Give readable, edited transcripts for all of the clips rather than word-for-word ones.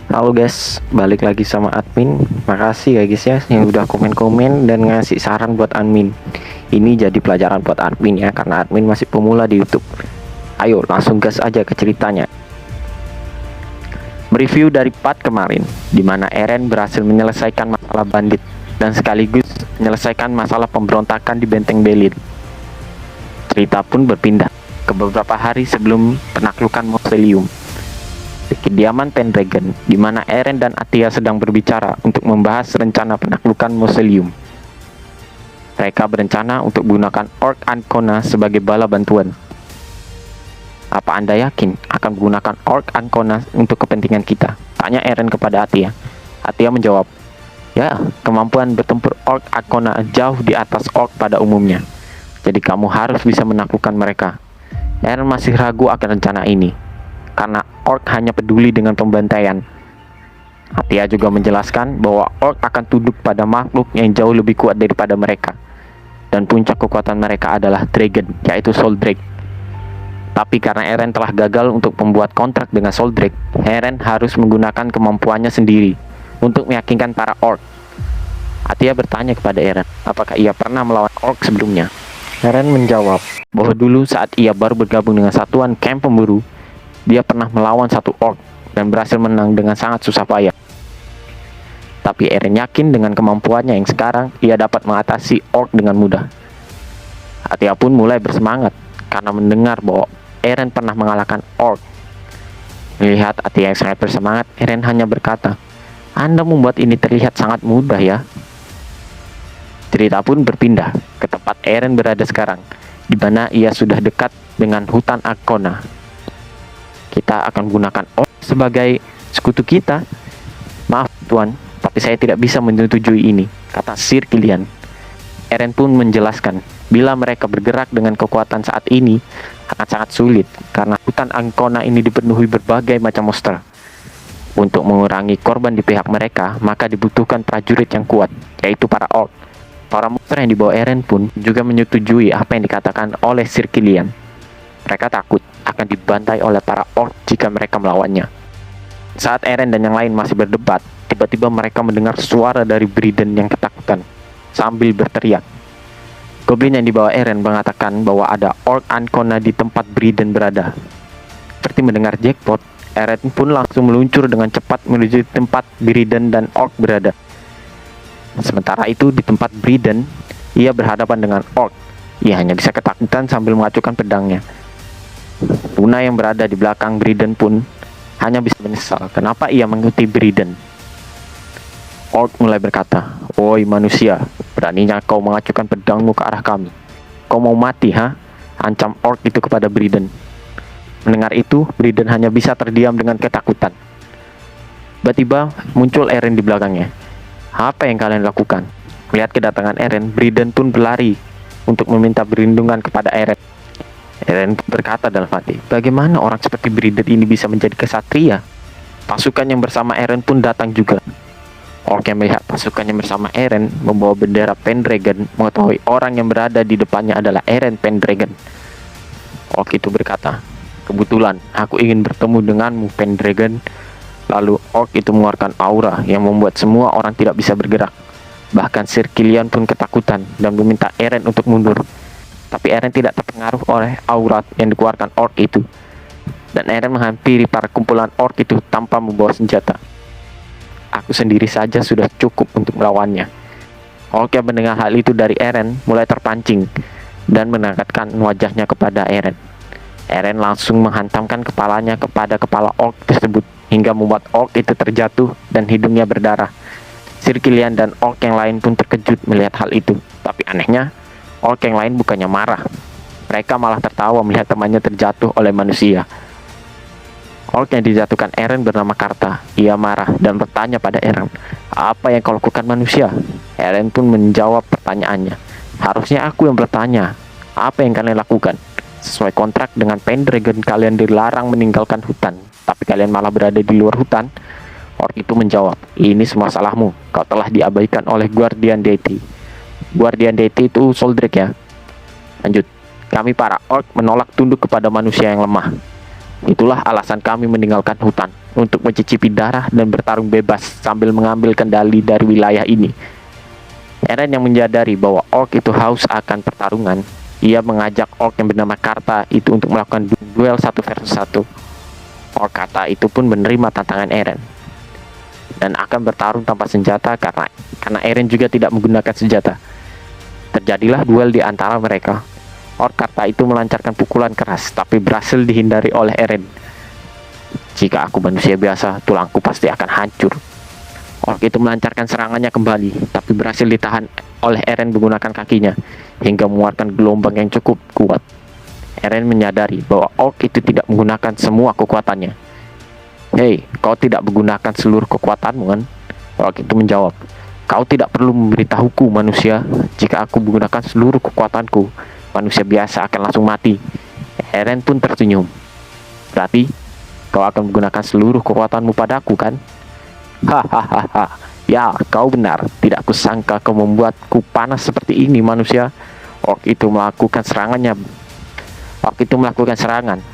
Halo guys, balik lagi sama admin. Makasih ya guys ya yang udah komen-komen dan ngasih saran buat admin. Ini jadi pelajaran buat admin ya, karena admin masih pemula di YouTube. Ayo langsung gas aja ke ceritanya. Mereview dari part kemarin, di mana Eren berhasil menyelesaikan masalah bandit dan sekaligus menyelesaikan masalah pemberontakan di Benteng Belin. Cerita pun berpindah ke beberapa hari sebelum penaklukan Mausoleum, di kediaman Pendragon, di mana Eren dan Atia sedang berbicara untuk membahas rencana penaklukan Mausoleum. Mereka berencana untuk menggunakan Orc Ancona sebagai bala bantuan. Apa Anda yakin akan menggunakan Orc Ancona untuk kepentingan kita? Tanya Eren kepada Atia. Atia menjawab, ya, kemampuan bertempur Orc Ancona jauh di atas Orc pada umumnya. Jadi kamu harus bisa menaklukkan mereka. Eren masih ragu akan rencana ini, karena Orc hanya peduli dengan pembantaian. Atia juga menjelaskan bahwa Orc akan tunduk pada makhluk yang jauh lebih kuat daripada mereka. Dan puncak kekuatan mereka adalah Dragon, yaitu Soul Drake. Tapi karena Eren telah gagal untuk membuat kontrak dengan Soul Drake, Eren harus menggunakan kemampuannya sendiri untuk meyakinkan para Orc. Atia bertanya kepada Eren, apakah ia pernah melawan Orc sebelumnya? Eren menjawab bahwa dulu saat ia baru bergabung dengan satuan camp pemburu, dia pernah melawan satu Orc dan berhasil menang dengan sangat susah payah. Tapi Eren yakin dengan kemampuannya yang sekarang, ia dapat mengatasi Orc dengan mudah. Atia pun mulai bersemangat karena mendengar bahwa Eren pernah mengalahkan Orc. Melihat Atia yang sangat bersemangat, Eren hanya berkata, Anda membuat ini terlihat sangat mudah ya. Cerita pun berpindah ke tempat Eren berada sekarang, di mana ia sudah dekat dengan hutan Ancona. Kita akan menggunakan Orc sebagai sekutu kita. Maaf tuan, tapi saya tidak bisa menyetujui ini, kata Sir Kilian. Eren pun menjelaskan, bila mereka bergerak dengan kekuatan saat ini, akan sangat sulit, karena hutan Ancona ini dipenuhi berbagai macam monster. Untuk mengurangi korban di pihak mereka, maka dibutuhkan prajurit yang kuat, yaitu para Orc. Para monster yang dibawa Eren pun juga menyetujui apa yang dikatakan oleh Sir Kilian. Mereka takut akan dibantai oleh para Orc jika mereka melawannya. Saat Eren dan yang lain masih berdebat, tiba-tiba mereka mendengar suara dari Briden yang ketakutan, sambil berteriak. Goblin yang dibawa Eren mengatakan bahwa ada Orc Ancona di tempat Briden berada. Seperti mendengar jackpot, Eren pun langsung meluncur dengan cepat menuju tempat Briden dan Orc berada. Sementara itu di tempat Briden, ia berhadapan dengan Orc. Ia hanya bisa ketakutan sambil mengacukan pedangnya. Luna yang berada di belakang Briden pun hanya bisa menyesal kenapa ia mengikuti Briden. Orc mulai berkata, "Woi manusia, beraninya kau mengacukan pedangmu ke arah kami. Kau mau mati, ha?" Ancam Orc itu kepada Briden. Mendengar itu, Briden hanya bisa terdiam dengan ketakutan. Tiba-tiba muncul Eren di belakangnya. Apa yang kalian lakukan? Melihat kedatangan Eren, Briden pun berlari untuk meminta perlindungan kepada Eren. Eren berkata dalam hati, bagaimana orang seperti Briden ini bisa menjadi kesatria? Pasukan yang bersama Eren pun datang juga. Orc yang melihat pasukannya bersama Eren membawa bendera Pendragon mengetahui orang yang berada di depannya adalah Eren Pendragon. Orc itu berkata, kebetulan aku ingin bertemu denganmu Pendragon. Lalu Orc itu mengeluarkan aura yang membuat semua orang tidak bisa bergerak. Bahkan Sir Kilian pun ketakutan dan meminta Eren untuk mundur. Tapi Eren tidak terpengaruh oleh aura yang dikeluarkan Orc itu. Dan Eren menghampiri para kumpulan Orc itu tanpa membawa senjata. Aku sendiri saja sudah cukup untuk melawannya. Orc yang mendengar hal itu dari Eren mulai terpancing dan mendekatkan wajahnya kepada Eren. Eren langsung menghantamkan kepalanya kepada kepala Orc tersebut hingga membuat Orc itu terjatuh dan hidungnya berdarah. Sir Kilian dan Orc yang lain pun terkejut melihat hal itu. Tapi anehnya, Orc yang lain bukannya marah. Mereka malah tertawa melihat temannya terjatuh oleh manusia. Orc yang dijatuhkan Eren bernama Karta. Ia marah dan bertanya pada Eren, apa yang kau lakukan manusia? Eren pun menjawab pertanyaannya. Harusnya aku yang bertanya, apa yang kalian lakukan? Sesuai kontrak dengan Pendragon, kalian dilarang meninggalkan hutan, tapi kalian malah berada di luar hutan. Orc itu menjawab, ini semua salahmu. Kau telah diabaikan oleh Guardian Deity. Guardian Deity itu Soul Drake ya. Lanjut, kami para Orc menolak tunduk kepada manusia yang lemah. Itulah alasan kami meninggalkan hutan, untuk mencicipi darah dan bertarung bebas sambil mengambil kendali dari wilayah ini. Eren yang menyadari bahwa orc itu haus akan pertarungan, ia mengajak orc yang bernama Karta itu untuk melakukan duel 1 versus 1. Orc Karta itu pun menerima tantangan Eren dan akan bertarung tanpa senjata karena Eren juga tidak menggunakan senjata. Terjadilah duel di antara mereka. Orc Karta itu melancarkan pukulan keras tapi berhasil dihindari oleh Eren. Jika aku manusia biasa, tulangku pasti akan hancur. Orc itu melancarkan serangannya kembali, tapi berhasil ditahan oleh Eren menggunakan kakinya, hingga mengeluarkan gelombang yang cukup kuat. Eren menyadari bahwa orc itu tidak menggunakan semua kekuatannya. Hei, kau tidak menggunakan seluruh kekuatanmu kan? Orc itu menjawab, kau tidak perlu memberitahuku manusia, jika aku menggunakan seluruh kekuatanku, manusia biasa akan langsung mati. Eren pun tersenyum. Berarti, kau akan menggunakan seluruh kekuatanmu padaku kan? Hahaha, ya kau benar, tidak kusangka kau membuatku panas seperti ini manusia. Orc itu melakukan serangan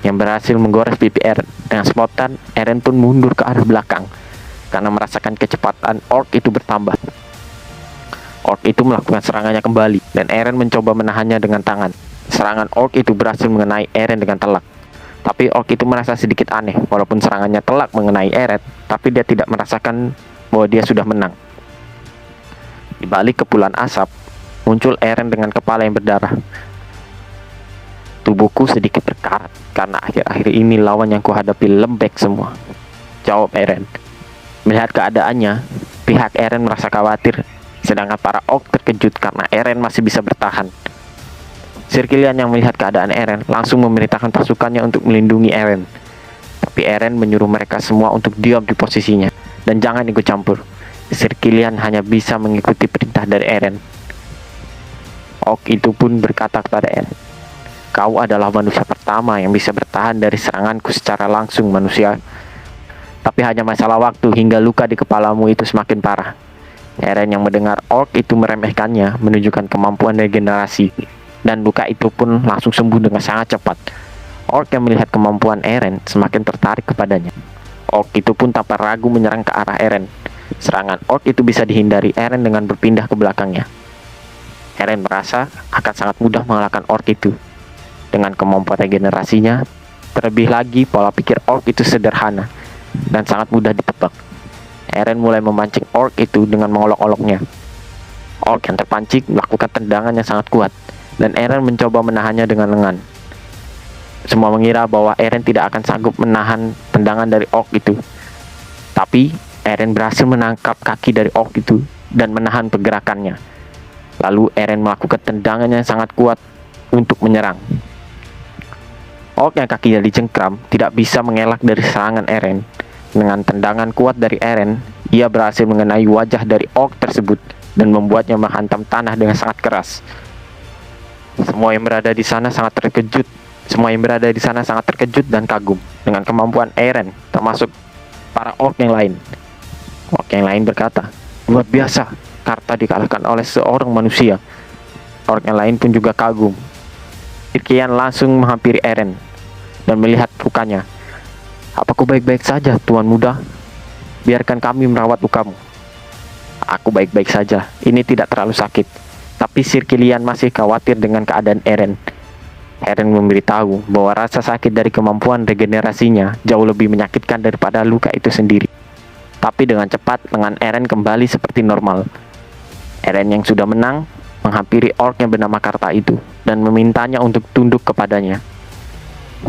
yang berhasil menggores pipi Eren. Dengan spontan, Eren pun mundur ke arah belakang karena merasakan kecepatan orc itu bertambah. Orc itu melakukan serangannya kembali dan Eren mencoba menahannya dengan tangan. Serangan orc itu berhasil mengenai Eren dengan telak. Tapi orc itu merasa sedikit aneh, walaupun serangannya telak mengenai Eren, tapi dia tidak merasakan bahwa dia sudah menang. Di balik kepulan asap, muncul Eren dengan kepala yang berdarah. Tubuhku sedikit berkarat, karena akhir-akhir ini lawan yang kuhadapi lembek semua, jawab Eren. Melihat keadaannya, pihak Eren merasa khawatir, sedangkan para orc terkejut karena Eren masih bisa bertahan. Sir Kilian yang melihat keadaan Eren langsung memerintahkan pasukannya untuk melindungi Eren. Tapi Eren menyuruh mereka semua untuk diam di posisinya dan jangan ikut campur. Sir Kilian hanya bisa mengikuti perintah dari Eren. Orc itu pun berkata kepada Eren, kau adalah manusia pertama yang bisa bertahan dari seranganku secara langsung manusia. Tapi hanya masalah waktu hingga luka di kepalamu itu semakin parah. Eren yang mendengar orc itu meremehkannya menunjukkan kemampuan regenerasi. Dan luka itu pun langsung sembuh dengan sangat cepat. Orc yang melihat kemampuan Eren semakin tertarik kepadanya. Orc itu pun tanpa ragu menyerang ke arah Eren. Serangan orc itu bisa dihindari Eren dengan berpindah ke belakangnya. Eren merasa akan sangat mudah mengalahkan orc itu. Dengan kemampuan regenerasinya, terlebih lagi pola pikir orc itu sederhana dan sangat mudah ditebak. Eren mulai memancing orc itu dengan mengolok-oloknya. Orc yang terpancing melakukan tendangan yang sangat kuat, dan Eren mencoba menahannya dengan lengan. Semua mengira bahwa Eren tidak akan sanggup menahan tendangan dari orc itu. Tapi Eren berhasil menangkap kaki dari orc itu dan menahan pergerakannya. Lalu Eren melakukan tendangan yang sangat kuat untuk menyerang. Orc yang kakinya dicengkram tidak bisa mengelak dari serangan Eren. Dengan tendangan kuat dari Eren, ia berhasil mengenai wajah dari orc tersebut dan membuatnya menghantam tanah dengan sangat keras. Semua yang berada di sana sangat terkejut dan kagum dengan kemampuan Eren, termasuk para orc yang lain. Orc yang lain berkata, luar biasa, Karta dikalahkan oleh seorang manusia. Orc yang lain pun juga kagum. Irkian langsung menghampiri Eren dan melihat lukanya. Apakah baik-baik saja, Tuan Muda? Biarkan kami merawat lukamu. Aku baik-baik saja, ini tidak terlalu sakit. Tapi Sir Kilian masih khawatir dengan keadaan Eren. Eren memberitahu bahwa rasa sakit dari kemampuan regenerasinya jauh lebih menyakitkan daripada luka itu sendiri. Tapi dengan cepat lengan Eren kembali seperti normal. Eren yang sudah menang menghampiri orc yang bernama Karta itu dan memintanya untuk tunduk kepadanya.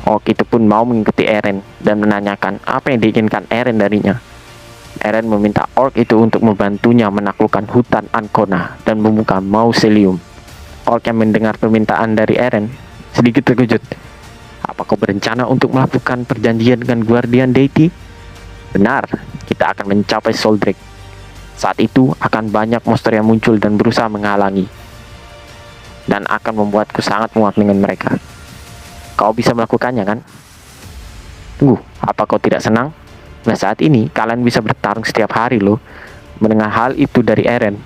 Orc itu pun mau mengikuti Eren dan menanyakan apa yang diinginkan Eren darinya. Eren meminta orc itu untuk membantunya menaklukkan hutan Ancona dan membuka mausoleum. Orc yang mendengar permintaan dari Eren sedikit terkejut. Apa kau berencana untuk melakukan perjanjian dengan Guardian Deity? Benar, kita akan mencapai Soldrake. Saat itu akan banyak monster yang muncul dan berusaha menghalangi, dan akan membuatku sangat muak dengan mereka. Kau bisa melakukannya kan? Tunggu, apa kau tidak senang? Nah saat ini kalian bisa bertarung setiap hari loh. Mendengar hal itu dari Eren,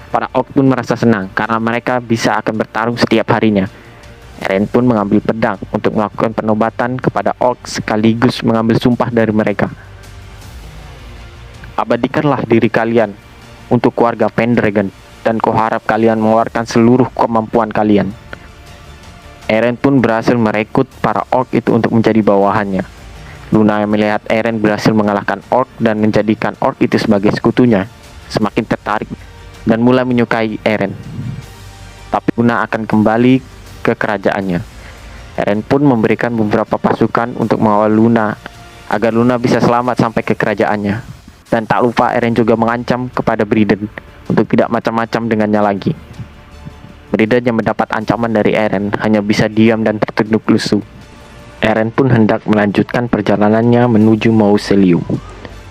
para orc pun merasa senang karena mereka bisa akan bertarung setiap harinya. Eren pun mengambil pedang untuk melakukan penobatan kepada orc sekaligus mengambil sumpah dari mereka. Abadikanlah diri kalian untuk keluarga Pendragon, dan kuharap kalian mengeluarkan seluruh kemampuan kalian. Eren pun berhasil merekrut para orc itu untuk menjadi bawahannya. Luna yang melihat Eren berhasil mengalahkan orc dan menjadikan orc itu sebagai sekutunya, semakin tertarik dan mulai menyukai Eren. Tapi Luna akan kembali ke kerajaannya. Eren pun memberikan beberapa pasukan untuk mengawal Luna agar Luna bisa selamat sampai ke kerajaannya. Dan tak lupa Eren juga mengancam kepada Briden untuk tidak macam-macam dengannya lagi. Briden yang mendapat ancaman dari Eren hanya bisa diam dan tertunduk lesu. Eren pun hendak melanjutkan perjalanannya menuju Mausoleum.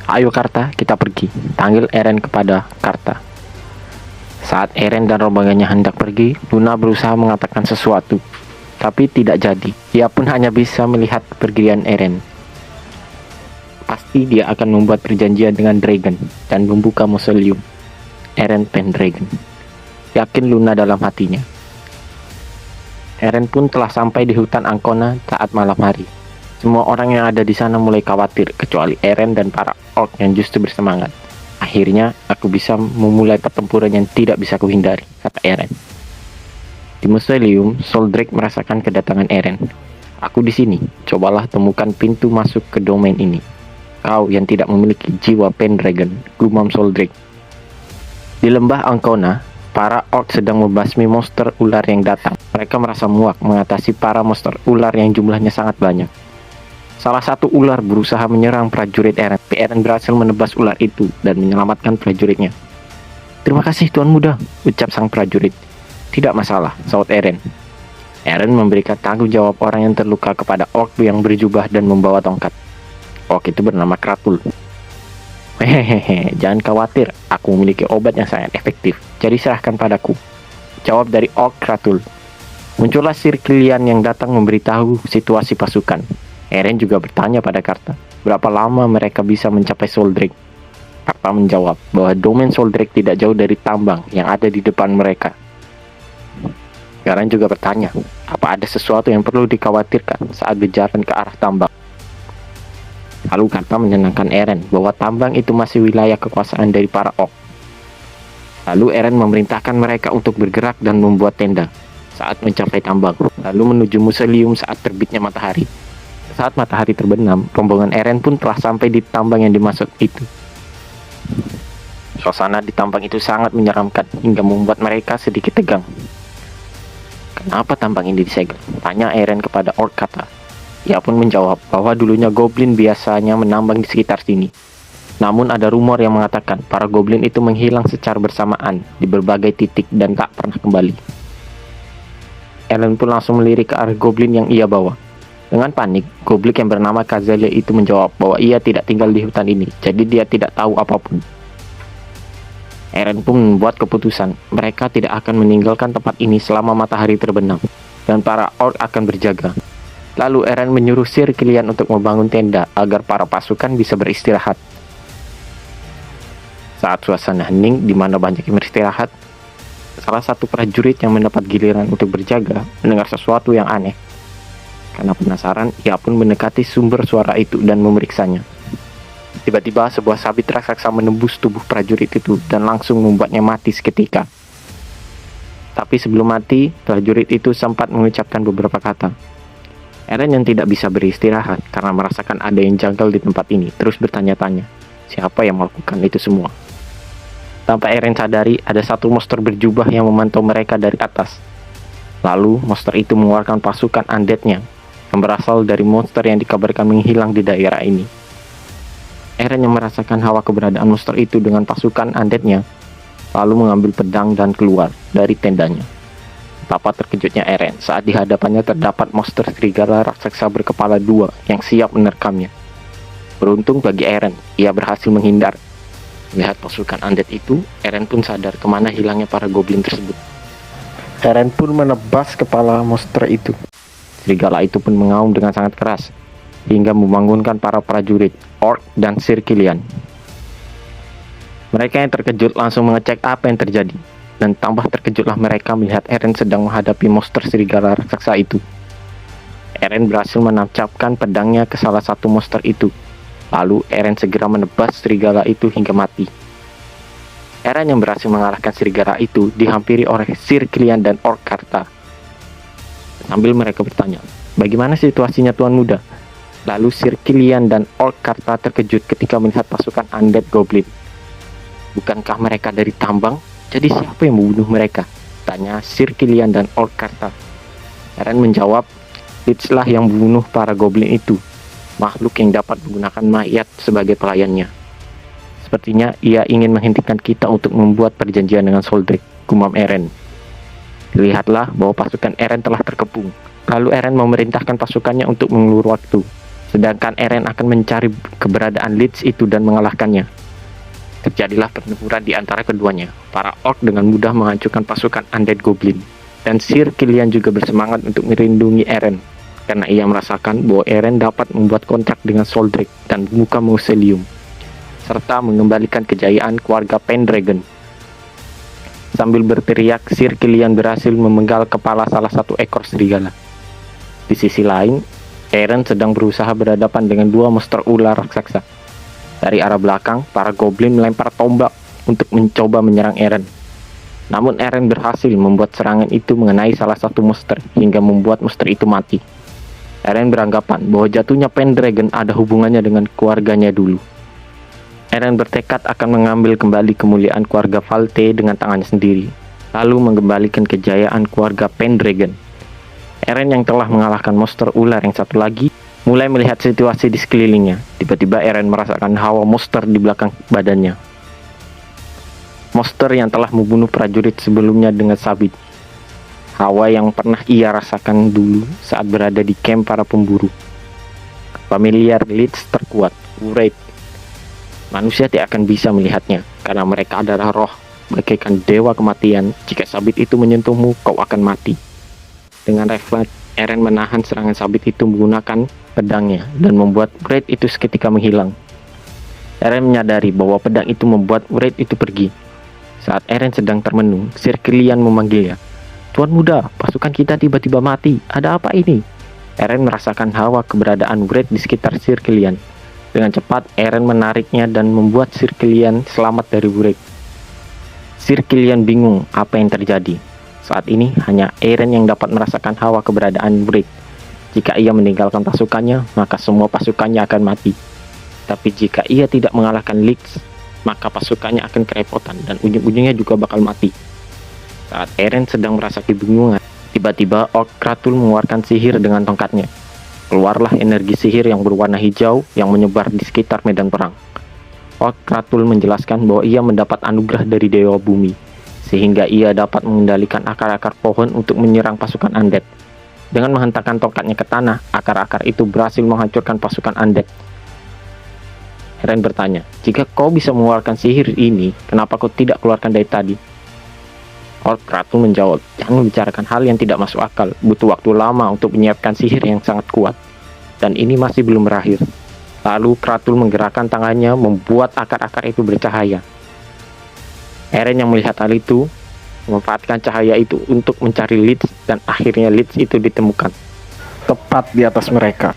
Ayo Karta, kita pergi, panggil Eren kepada Karta. Saat Eren dan rombongannya hendak pergi, Luna berusaha mengatakan sesuatu, tapi tidak jadi. Dia pun hanya bisa melihat kepergian Eren. Pasti dia akan membuat perjanjian dengan Dragon dan membuka Mausoleum Eren Pendragon. Yakin Luna dalam hatinya. Eren pun telah sampai di hutan Ancona saat malam hari. Semua orang yang ada di sana mulai khawatir, kecuali Eren dan para orc yang justru bersemangat. Akhirnya, aku bisa memulai pertempuran yang tidak bisa kuhindari, kata Eren. Di Mausoleum, Soldrake merasakan kedatangan Eren. Aku di sini, cobalah temukan pintu masuk ke domain ini. Kau yang tidak memiliki jiwa Pendragon, gumam Soldrake. Di lembah Ancona, para orc sedang membasmi monster ular yang datang. Mereka merasa muak mengatasi para monster ular yang jumlahnya sangat banyak. Salah satu ular berusaha menyerang prajurit Eren, tapi Eren berhasil menebas ular itu dan menyelamatkan prajuritnya. Terima kasih Tuan Muda, ucap sang prajurit. Tidak masalah, saut Eren. Eren memberikan tanggung jawab orang yang terluka kepada orc yang berjubah dan membawa tongkat. Orc itu bernama Kratul. Hehehe, jangan khawatir, aku memiliki obat yang sangat efektif, jadi serahkan padaku, jawab dari orc Kratul. Muncullah Sir Kilian yang datang memberitahu situasi pasukan. Eren juga bertanya pada Karta, berapa lama mereka bisa mencapai Soldrake. Karta menjawab bahwa domain Soldrake tidak jauh dari tambang yang ada di depan mereka. Eren juga bertanya, apa ada sesuatu yang perlu dikhawatirkan saat berjalan ke arah tambang. Lalu Karta menyenangkan Eren bahwa tambang itu masih wilayah kekuasaan dari para orc. Lalu Eren memerintahkan mereka untuk bergerak dan membuat tenda saat mencapai tambang, lalu menuju Mausoleum saat terbitnya matahari. Saat matahari terbenam, rombongan Eren pun telah sampai di tambang yang dimaksud itu. Suasana di tambang itu sangat menyeramkan hingga membuat mereka sedikit tegang. Kenapa tambang ini disegel? Tanya Eren kepada orc Kata. Ia pun menjawab bahwa dulunya goblin biasanya menambang di sekitar sini. Namun ada rumor yang mengatakan para goblin itu menghilang secara bersamaan di berbagai titik dan tak pernah kembali. Eren pun langsung melirik ke arah goblin yang ia bawa. Dengan panik, goblin yang bernama Kazalia itu menjawab bahwa ia tidak tinggal di hutan ini, jadi dia tidak tahu apapun. Eren pun membuat keputusan, mereka tidak akan meninggalkan tempat ini selama matahari terbenam, dan para orc akan berjaga. Lalu Eren menyuruh Sir Kilian untuk membangun tenda agar para pasukan bisa beristirahat. Saat suasana hening di mana banyak yang beristirahat, salah satu prajurit yang mendapat giliran untuk berjaga mendengar sesuatu yang aneh. Karena penasaran, ia pun mendekati sumber suara itu dan memeriksanya. Tiba-tiba sebuah sabit raksasa menembus tubuh prajurit itu dan langsung membuatnya mati seketika. Tapi sebelum mati, prajurit itu sempat mengucapkan beberapa kata. Eren yang tidak bisa beristirahat karena merasakan ada yang janggal di tempat ini, terus bertanya-tanya, siapa yang melakukan itu semua? Tanpa Eren sadari, ada satu monster berjubah yang memantau mereka dari atas. Lalu, monster itu mengeluarkan pasukan undead-nya, yang berasal dari monster yang dikabarkan menghilang di daerah ini. Eren yang merasakan hawa keberadaan monster itu dengan pasukan undead-nya, lalu mengambil pedang dan keluar dari tendanya. Betapa terkejutnya Eren saat di hadapannya terdapat monster serigala raksasa berkepala dua yang siap menerkamnya. Beruntung bagi Eren, ia berhasil menghindar. Melihat pasukan undead itu, Eren pun sadar kemana hilangnya para goblin tersebut. Eren pun menebas kepala monster itu. Serigala itu pun mengaum dengan sangat keras, hingga membangunkan para prajurit, orc, dan Sir Kilian. Mereka yang terkejut langsung mengecek apa yang terjadi. dan tambah terkejutlah mereka melihat Eren sedang menghadapi monster serigala raksasa itu. Eren berhasil menancapkan pedangnya ke salah satu monster itu. Lalu Eren segera menebas serigala itu hingga mati. Eren yang berhasil mengalahkan serigala itu dihampiri oleh Sir Kilian dan Orc Karta. Sambil mereka bertanya, "Bagaimana situasinya Tuan Muda?" Lalu Sir Kilian dan Orc Karta terkejut ketika melihat pasukan undead goblin. "Bukankah mereka dari tambang? Jadi siapa yang membunuh mereka?" tanya Sir Kilian dan Orc Karta. Eren menjawab, "Lich lah yang membunuh para goblin itu, makhluk yang dapat menggunakan mayat sebagai pelayannya. Sepertinya ia ingin menghentikan kita untuk membuat perjanjian dengan Soldrick," gumam Eren. Lihatlah bahwa pasukan Eren telah terkepung. Lalu Eren memerintahkan pasukannya untuk mengulur waktu, sedangkan Eren akan mencari keberadaan Lich itu dan mengalahkannya. Terjadilah pertempuran di antara keduanya. Para orc dengan mudah menghancurkan pasukan undead goblin, dan Sir Kilian juga bersemangat untuk melindungi Eren, karena ia merasakan bahwa Eren dapat membuat kontrak dengan Soldrick dan membuka mausoleum, serta mengembalikan kejayaan keluarga Pendragon. Sambil berteriak, Sir Kilian berhasil memenggal kepala salah satu ekor serigala. Di sisi lain, Eren sedang berusaha berhadapan dengan dua monster ular raksasa. Dari arah belakang, para goblin melempar tombak untuk mencoba menyerang Eren. Namun Eren berhasil membuat serangan itu mengenai salah satu monster hingga membuat monster itu mati. Eren beranggapan bahwa jatuhnya Pendragon ada hubungannya dengan keluarganya dulu. Eren bertekad akan mengambil kembali kemuliaan keluarga Valte dengan tangannya sendiri, lalu mengembalikan kejayaan keluarga Pendragon. Eren yang telah mengalahkan monster ular yang satu lagi mulai melihat situasi di sekelilingnya. Tiba-tiba Eren merasakan hawa monster di belakang badannya. Monster yang telah membunuh prajurit sebelumnya dengan sabit. Hawa yang pernah ia rasakan dulu saat berada di camp para pemburu. Familiar Lich terkuat, Wraith. Manusia tidak akan bisa melihatnya, karena mereka adalah roh, bagaikan dewa kematian. Jika sabit itu menyentuhmu, kau akan mati. Dengan refleks, Eren menahan serangan sabit itu menggunakan pedangnya, dan membuat Wraith itu seketika menghilang. Eren menyadari bahwa pedang itu membuat Wraith itu pergi. Saat Eren sedang termenung, Sir Kilian memanggilnya. "Tuan Muda, pasukan kita tiba-tiba mati. Ada apa ini?" Eren merasakan hawa keberadaan Wraith di sekitar Sir Kilian. Dengan cepat, Eren menariknya dan membuat Sir Kilian selamat dari Wraith. Sir Kilian bingung apa yang terjadi. Saat ini, hanya Eren yang dapat merasakan hawa keberadaan Wraith. Jika ia meninggalkan pasukannya, maka semua pasukannya akan mati. Tapi jika ia tidak mengalahkan Lich, maka pasukannya akan kerepotan dan ujung-ujungnya juga bakal mati. Saat Eren sedang merasa kebingungan, tiba-tiba Orc Kratul mengeluarkan sihir dengan tongkatnya. Keluarlah energi sihir yang berwarna hijau yang menyebar di sekitar medan perang. Orc Kratul menjelaskan bahwa ia mendapat anugerah dari Dewa Bumi, sehingga ia dapat mengendalikan akar-akar pohon untuk menyerang pasukan undead. Dengan menghentakkan tongkatnya ke tanah, akar-akar itu berhasil menghancurkan pasukan undead. Eren bertanya, "Jika kau bisa mengeluarkan sihir ini, kenapa kau tidak keluarkan dari tadi?" Orc Kratul menjawab, "Jangan membicarakan hal yang tidak masuk akal. Butuh waktu lama untuk menyiapkan sihir yang sangat kuat. Dan ini masih belum berakhir." Lalu Kratul menggerakkan tangannya membuat akar-akar itu bercahaya. Eren yang melihat hal itu memanfaatkan cahaya itu untuk mencari Lich, dan akhirnya Lich itu ditemukan tepat di atas mereka.